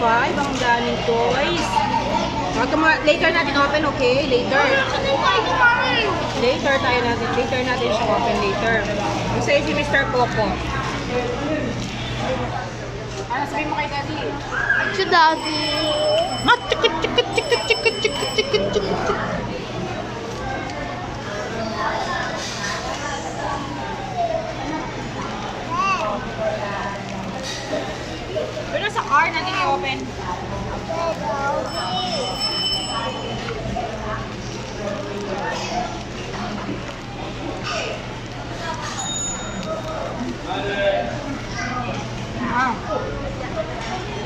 5. Ang daming toys. Later natin open, okay? Later. Later natin siya open later. Ang sa'yo si Mr. Coco. Ano sabihin mo kay Daddy? Si Daddy. Pero sa car natin i-open.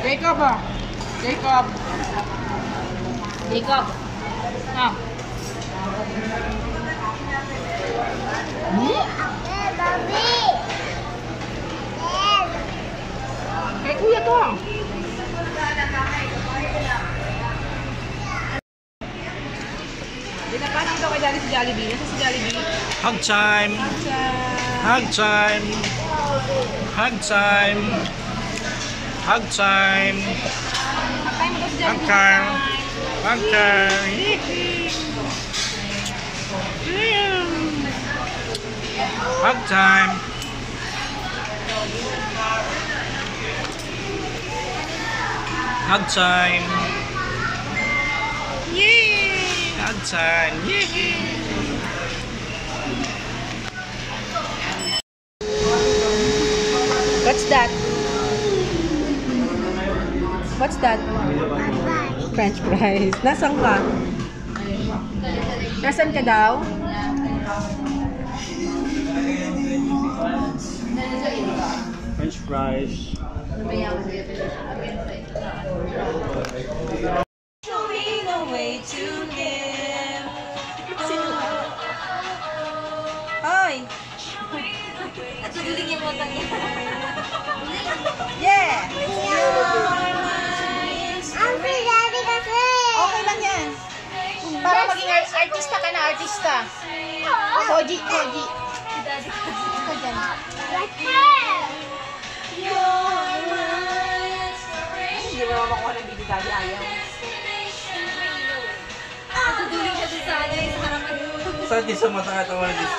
Jacob ah. Jacob. Ah. Kay kuya to. Dinapanan daw kay Daddy si Jollibee. Nasa si Jollibee? Hug time! Hug time! Hug time! Hug time! Hug time! Hug time! Hug time! Hug time! Yay! Hug time! Yay! What's that? What's that? French fries. Nasaan ka? Nasaan ka daw? French fries. Showing a way to live. Hoy! At tutuling yung motang yan. Yeah! Ang Daddy kasi! Okay lang yan. Para maging artista ka na, artista. Koji. Si Daddy kasi. Hindi mo naman makuha ng video Daddy, ayaw. At tutuling siya dun sa ano yung sa harapan mo. Saan di sa mata katawan dito?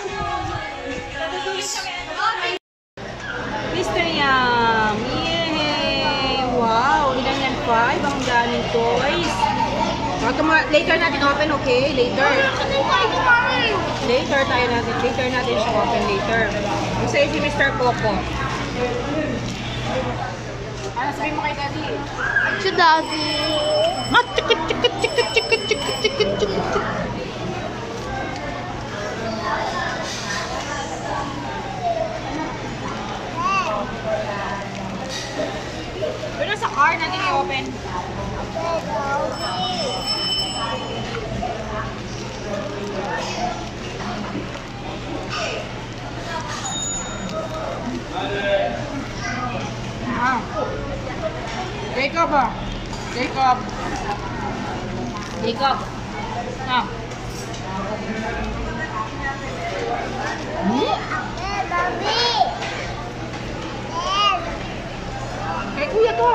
Mr. Yum! Yay! Wow! Ilan yan? 5? Ang daming toys. Later natin open, okay? Later. Later natin siya open later. Ang sa'yo si Mr. Coco. Ano sabihin mo kay Daddy? Si Daddy. Pero sa car natin i-open. Ah. Jacob ah. Jacob. Ah. Kay kuya to.